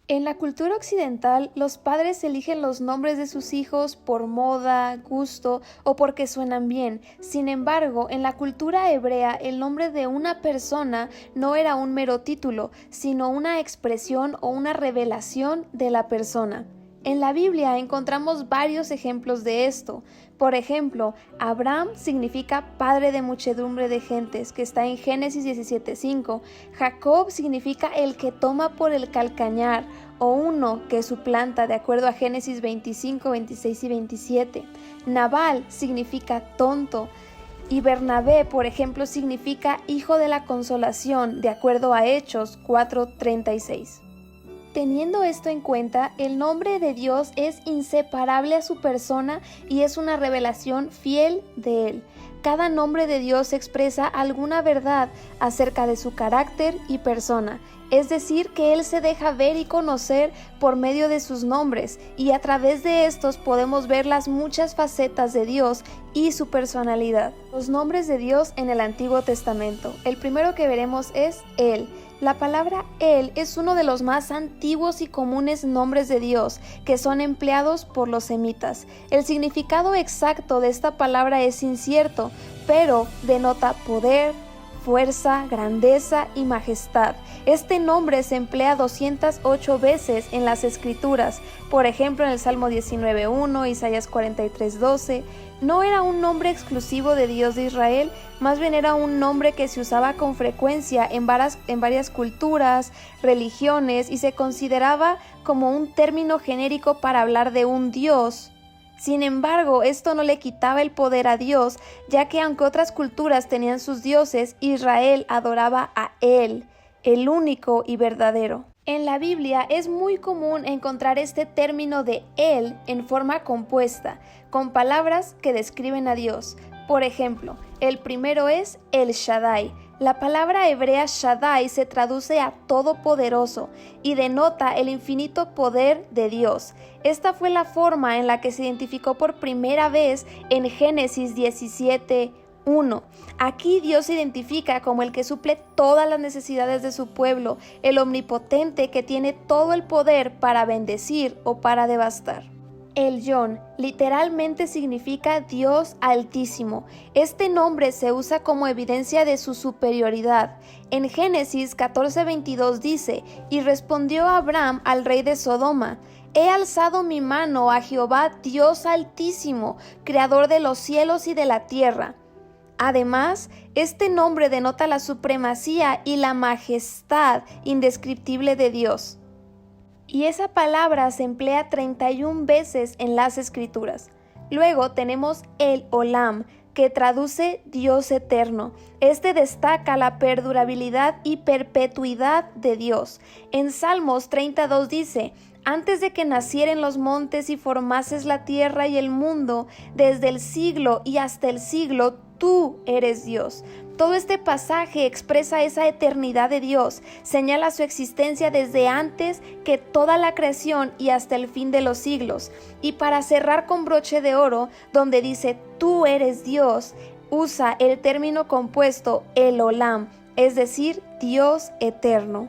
En la cultura occidental, los padres eligen los nombres de sus hijos por moda, gusto o porque suenan bien. Sin embargo, en la cultura hebrea, el nombre de una persona no era un mero título, sino una expresión o una revelación de la persona. En la Biblia encontramos varios ejemplos de esto. Por ejemplo, Abraham significa padre de muchedumbre de gentes, que está en Génesis 17:5. Jacob significa el que toma por el calcañar, o uno que suplanta, de acuerdo a Génesis 25, 26 y 27. Nabal significa tonto. Y Bernabé, por ejemplo, significa hijo de la consolación, de acuerdo a Hechos 4:36. Teniendo esto en cuenta, el nombre de Dios es inseparable a su persona y es una revelación fiel de Él. Cada nombre de Dios expresa alguna verdad acerca de su carácter y persona, es decir, que Él se deja ver y conocer por medio de sus nombres, y a través de estos podemos ver las muchas facetas de Dios y su personalidad. Los nombres de Dios en el Antiguo Testamento. El primero que veremos es Él. La palabra Él es uno de los más antiguos y comunes nombres de Dios que son empleados por los semitas. El significado exacto de esta palabra es incierto, pero denota poder, fuerza, grandeza y majestad. Este nombre se emplea 208 veces en las Escrituras, por ejemplo en el Salmo 19:1, Isaías 43:12. No era un nombre exclusivo de Dios de Israel, más bien era un nombre que se usaba con frecuencia en varias culturas, religiones, y se consideraba como un término genérico para hablar de un Dios. Sin embargo, esto no le quitaba el poder a Dios, ya que aunque otras culturas tenían sus dioses, Israel adoraba a Él, el único y verdadero. En la Biblia es muy común encontrar este término de Él en forma compuesta, con palabras que describen a Dios. Por ejemplo, el primero es El Shaddai. La palabra hebrea Shaddai se traduce a todopoderoso y denota el infinito poder de Dios. Esta fue la forma en la que se identificó por primera vez en Génesis 17:1. Aquí Dios se identifica como el que suple todas las necesidades de su pueblo, el omnipotente que tiene todo el poder para bendecir o para devastar. El Yon literalmente significa Dios Altísimo. Este nombre se usa como evidencia de su superioridad. En Génesis 14:22 dice: y respondió Abraham al rey de Sodoma: he alzado mi mano a Jehová Dios Altísimo, creador de los cielos y de la tierra. Además, este nombre denota la supremacía y la majestad indescriptible de Dios. Y esa palabra se emplea 31 veces en las Escrituras. Luego tenemos el Olam, que traduce Dios eterno. Este destaca la perdurabilidad y perpetuidad de Dios. En Salmos 32 dice: antes de que nacieren los montes y formases la tierra y el mundo, desde el siglo y hasta el siglo, tú eres Dios. Todo este pasaje expresa esa eternidad de Dios, señala su existencia desde antes que toda la creación y hasta el fin de los siglos. Y para cerrar con broche de oro, donde dice tú eres Dios, usa el término compuesto el Olam, es decir, Dios eterno.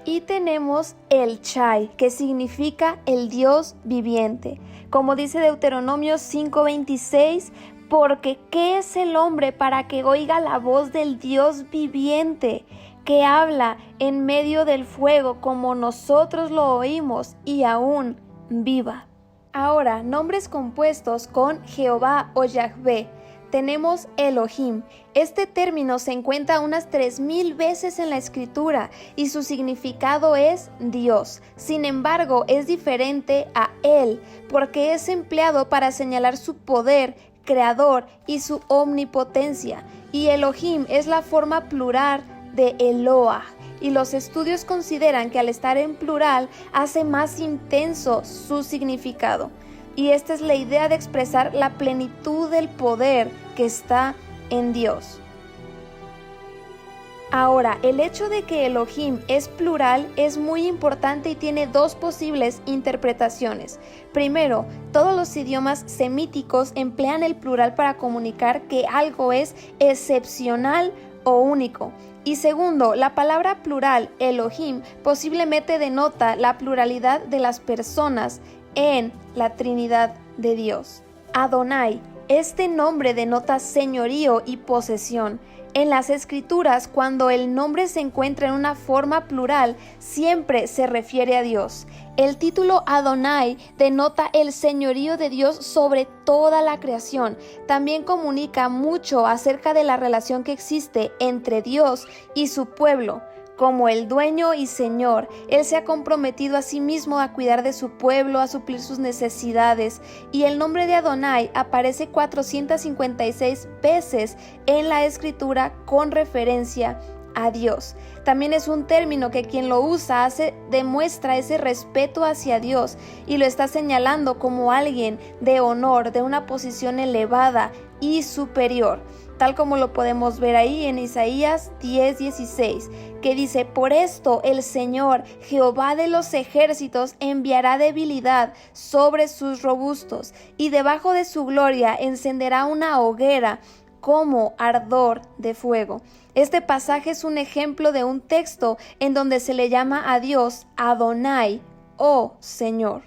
Y tenemos el Chai, que significa el Dios viviente. Como dice Deuteronomio 5:26, porque ¿qué es el hombre para que oiga la voz del Dios viviente, que habla en medio del fuego como nosotros lo oímos y aún viva? Ahora, nombres compuestos con Jehová o Yahvé. Tenemos Elohim. Este término se encuentra unas 3000 veces en la Escritura y su significado es Dios. Sin embargo, es diferente a Él porque es empleado para señalar su poder creador y su omnipotencia. Y Elohim es la forma plural de Eloah. Y los estudios consideran que al estar en plural hace más intenso su significado. Y esta es la idea de expresar la plenitud del poder que está en Dios. Ahora, el hecho de que Elohim es plural es muy importante y tiene dos posibles interpretaciones. Primero, todos los idiomas semíticos emplean el plural para comunicar que algo es excepcional o único. Y segundo, la palabra plural, Elohim, posiblemente denota la pluralidad de las personas en la Trinidad de Dios. Adonai, este nombre denota señorío y posesión. En las Escrituras, cuando el nombre se encuentra en una forma plural, siempre se refiere a Dios. El título Adonai denota el señorío de Dios sobre toda la creación. También comunica mucho acerca de la relación que existe entre Dios y su pueblo. Como el dueño y señor, Él se ha comprometido a sí mismo a cuidar de su pueblo, a suplir sus necesidades, y el nombre de Adonai aparece 456 veces en la Escritura con referencia a Dios. También es un término que quien lo usa demuestra ese respeto hacia Dios y lo está señalando como alguien de honor, de una posición elevada y superior, tal como lo podemos ver ahí en Isaías 10:16, que dice: por esto el Señor, Jehová de los ejércitos, enviará debilidad sobre sus robustos, y debajo de su gloria encenderá una hoguera como ardor de fuego. Este pasaje es un ejemplo de un texto en donde se le llama a Dios Adonai, o Señor.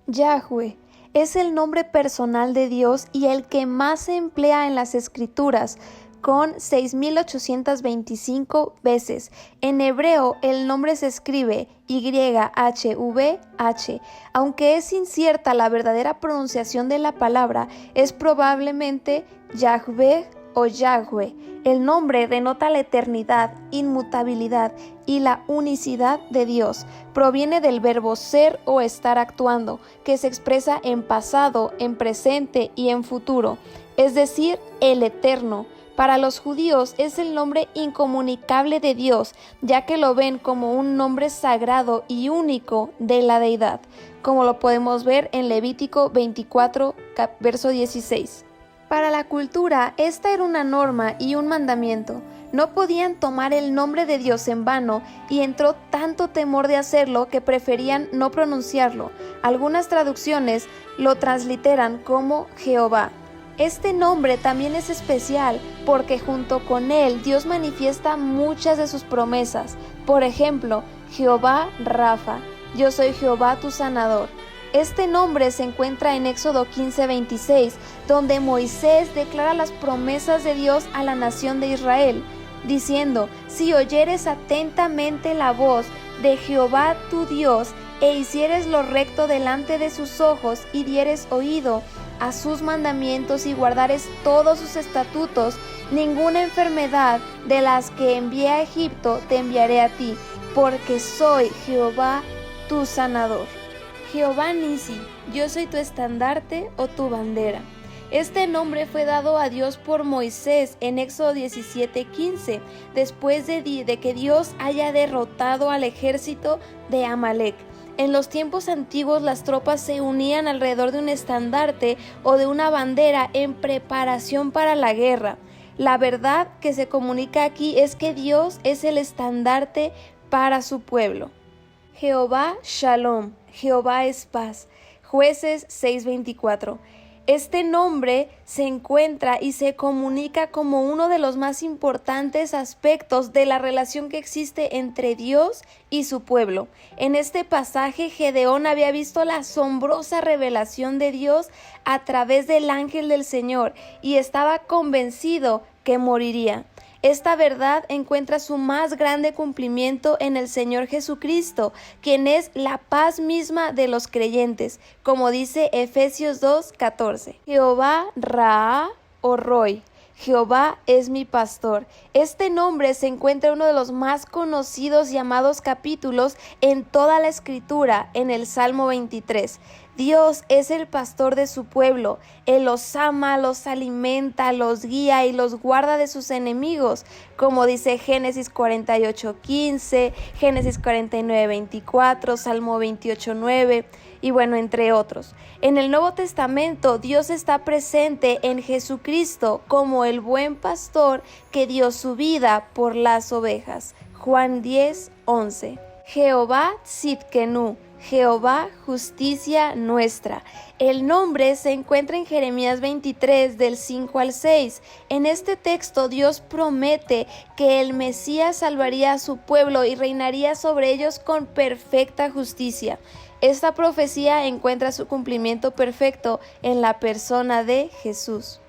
Yahweh es el nombre personal de Dios y el que más se emplea en las Escrituras, con 6,825 veces. En hebreo, el nombre se escribe YHVH. Aunque es incierta la verdadera pronunciación de la palabra, es probablemente Yahweh o Yahweh. El nombre denota la eternidad, inmutabilidad y la unicidad de Dios. Proviene del verbo ser o estar actuando, que se expresa en pasado, en presente y en futuro, es decir, el eterno. Para los judíos es el nombre incomunicable de Dios, ya que lo ven como un nombre sagrado y único de la deidad, como lo podemos ver en Levítico 24, verso 16. Para la cultura, esta era una norma y un mandamiento. No podían tomar el nombre de Dios en vano, y entró tanto temor de hacerlo que preferían no pronunciarlo. Algunas traducciones lo transliteran como Jehová. Este nombre también es especial porque junto con él Dios manifiesta muchas de sus promesas. Por ejemplo, Jehová Rafa, yo soy Jehová tu sanador. Este nombre se encuentra en Éxodo 15:26, donde Moisés declara las promesas de Dios a la nación de Israel, diciendo: si oyeres atentamente la voz de Jehová tu Dios, e hicieres lo recto delante de sus ojos, y dieres oído a sus mandamientos y guardares todos sus estatutos, ninguna enfermedad de las que envié a Egipto te enviaré a ti, porque soy Jehová tu sanador. Jehová Nisi, yo soy tu estandarte o tu bandera. Este nombre fue dado a Dios por Moisés en Éxodo 17:15, después de que Dios haya derrotado al ejército de Amalek. En los tiempos antiguos las tropas se unían alrededor de un estandarte o de una bandera en preparación para la guerra. La verdad que se comunica aquí es que Dios es el estandarte para su pueblo. Jehová Shalom, Jehová es paz. Jueces 6:24. Este nombre se encuentra y se comunica como uno de los más importantes aspectos de la relación que existe entre Dios y su pueblo. En este pasaje, Gedeón había visto la asombrosa revelación de Dios a través del ángel del Señor y estaba convencido que moriría. Esta verdad encuentra su más grande cumplimiento en el Señor Jesucristo, quien es la paz misma de los creyentes, como dice Efesios 2:14. Jehová Ra o Roy. Jehová es mi pastor. Este nombre se encuentra en uno de los más conocidos y amados capítulos en toda la Escritura, en el Salmo 23. Dios es el pastor de su pueblo. Él los ama, los alimenta, los guía y los guarda de sus enemigos, como dice Génesis 48:15, Génesis 49:24, Salmo 28:9 y bueno, entre otros. En el Nuevo Testamento, Dios está presente en Jesucristo como el buen pastor que dio su vida por las ovejas. Juan 10:11. Jehová Tzidkenu, Jehová justicia nuestra. El nombre se encuentra en Jeremías 23 del 5 al 6. En este texto Dios promete que el Mesías salvaría a su pueblo y reinaría sobre ellos con perfecta justicia. Esta profecía encuentra su cumplimiento perfecto en la persona de Jesús.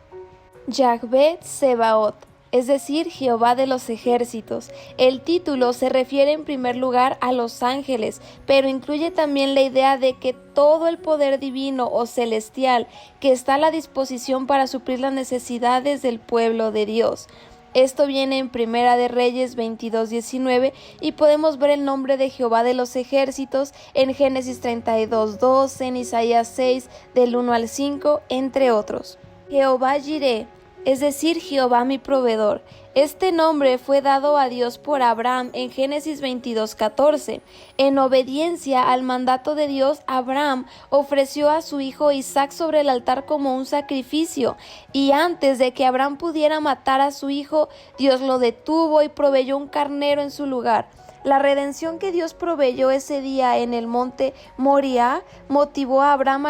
Yahvé Sebaot, es decir, Jehová de los ejércitos. El título se refiere en primer lugar a los ángeles, pero incluye también la idea de que todo el poder divino o celestial que está a la disposición para suplir las necesidades del pueblo de Dios. Esto viene en Primera de Reyes 22:19 y podemos ver el nombre de Jehová de los ejércitos en Génesis 32:2, en Isaías 6 del 1 al 5, entre otros. Jehová Jireh, es decir, Jehová mi proveedor. Este nombre fue dado a Dios por Abraham en Génesis 22:14. En obediencia al mandato de Dios, Abraham ofreció a su hijo Isaac sobre el altar como un sacrificio, y antes de que Abraham pudiera matar a su hijo, Dios lo detuvo y proveyó un carnero en su lugar. La redención que Dios proveyó ese día en el monte Moriah motivó a Abraham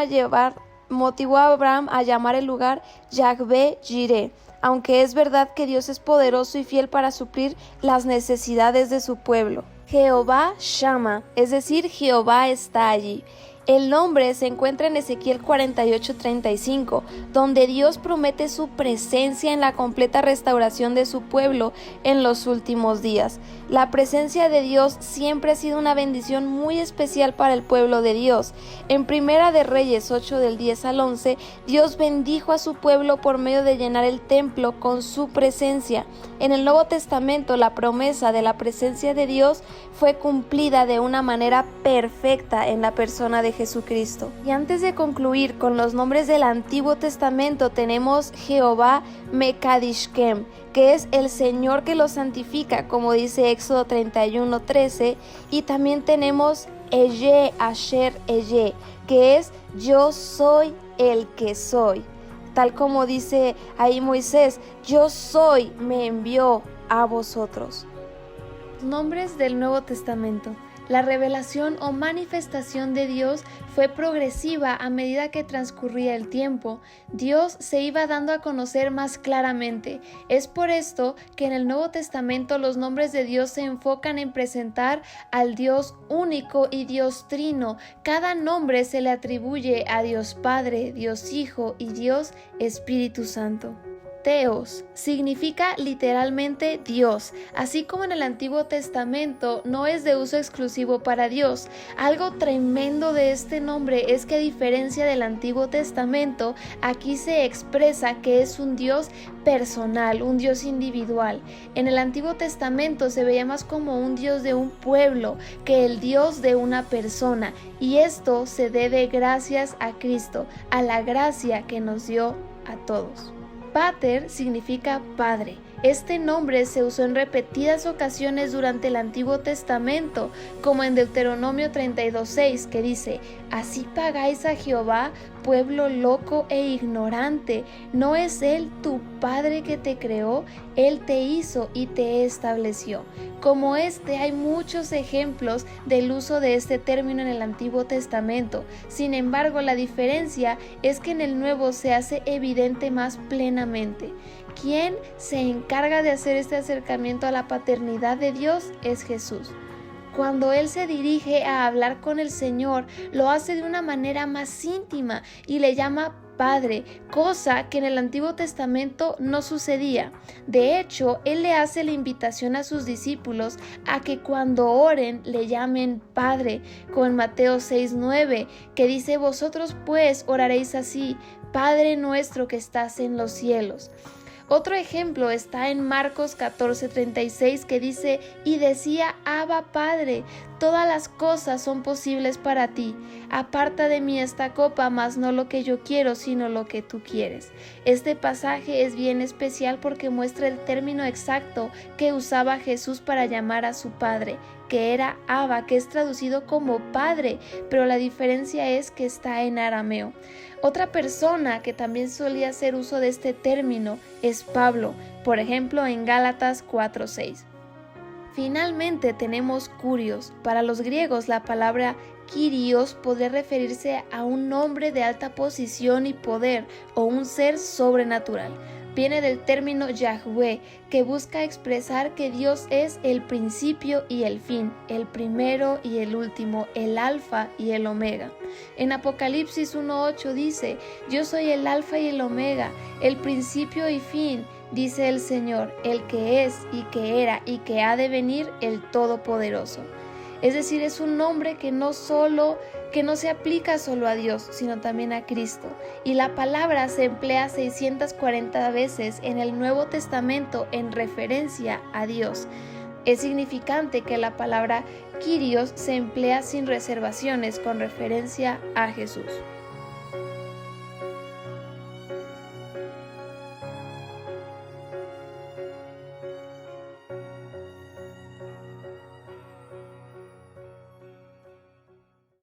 a llamar el lugar Yahvé Jireh, aunque es verdad que Dios es poderoso y fiel para suplir las necesidades de su pueblo. Jehová Shama, es decir, Jehová está allí. El nombre se encuentra en Ezequiel 48:35, donde Dios promete su presencia en la completa restauración de su pueblo en los últimos días. La presencia de Dios siempre ha sido una bendición muy especial para el pueblo de Dios. En Primera de Reyes 8 del 10 al 11, Dios bendijo a su pueblo por medio de llenar el templo con su presencia. En el Nuevo Testamento, la promesa de la presencia de Dios fue cumplida de una manera perfecta en la persona de Jesucristo. Y antes de concluir con los nombres del Antiguo Testamento, tenemos Jehová Mekadishkem, que es el Señor que los santifica, como dice Éxodo 31:13, y también tenemos Eye Asher Eye, que es yo soy el que soy. Tal como dice ahí Moisés, yo soy, me envió a vosotros. Nombres del Nuevo Testamento. La revelación o manifestación de Dios fue progresiva a medida que transcurría el tiempo. Dios se iba dando a conocer más claramente. Es por esto que en el Nuevo Testamento los nombres de Dios se enfocan en presentar al Dios único y Dios trino. Cada nombre se le atribuye a Dios Padre, Dios Hijo y Dios Espíritu Santo. Theos significa literalmente Dios, así como en el Antiguo Testamento no es de uso exclusivo para Dios. Algo tremendo de este nombre es que a diferencia del Antiguo Testamento, aquí se expresa que es un Dios personal, un Dios individual. En el Antiguo Testamento se veía más como un Dios de un pueblo que el Dios de una persona, y esto se debe gracias a Cristo, a la gracia que nos dio a todos. Pater significa padre. Este nombre se usó en repetidas ocasiones durante el Antiguo Testamento, como en Deuteronomio 32:6, que dice: así pagáis a Jehová, pueblo loco e ignorante. ¿No es Él tu Padre que te creó? Él te hizo y te estableció. Como este, hay muchos ejemplos del uso de este término en el Antiguo Testamento. Sin embargo, la diferencia es que en el Nuevo se hace evidente más plenamente. Quien se encarga de hacer este acercamiento a la paternidad de Dios es Jesús. Cuando Él se dirige a hablar con el Señor, lo hace de una manera más íntima y le llama Padre, cosa que en el Antiguo Testamento no sucedía. De hecho, Él le hace la invitación a sus discípulos a que cuando oren le llamen Padre, como en Mateo 6:9, que dice: vosotros pues oraréis así: Padre nuestro que estás en los cielos. Otro ejemplo está en Marcos 14:36, que dice: y decía: Abba Padre, todas las cosas son posibles para ti. Aparta de mí esta copa, mas no lo que yo quiero, sino lo que tú quieres. Este pasaje es bien especial porque muestra el término exacto que usaba Jesús para llamar a su Padre, que era Abba, que es traducido como Padre, pero la diferencia es que está en arameo. Otra persona que también solía hacer uso de este término es Pablo, por ejemplo en Gálatas 4:6. Finalmente tenemos Kyrios. Para los griegos la palabra Kyrios podría referirse a un hombre de alta posición y poder o un ser sobrenatural. Viene del término Yahweh, que busca expresar que Dios es el principio y el fin, el primero y el último, el alfa y el omega. En Apocalipsis 1:8 dice: yo soy el alfa y el omega, el principio y fin, dice el Señor, el que es y que era y que ha de venir, el Todopoderoso. Es decir, es un nombre que no se aplica solo a Dios, sino también a Cristo. Y la palabra se emplea 640 veces en el Nuevo Testamento en referencia a Dios. Es significante que la palabra Kyrios se emplea sin reservaciones con referencia a Jesús.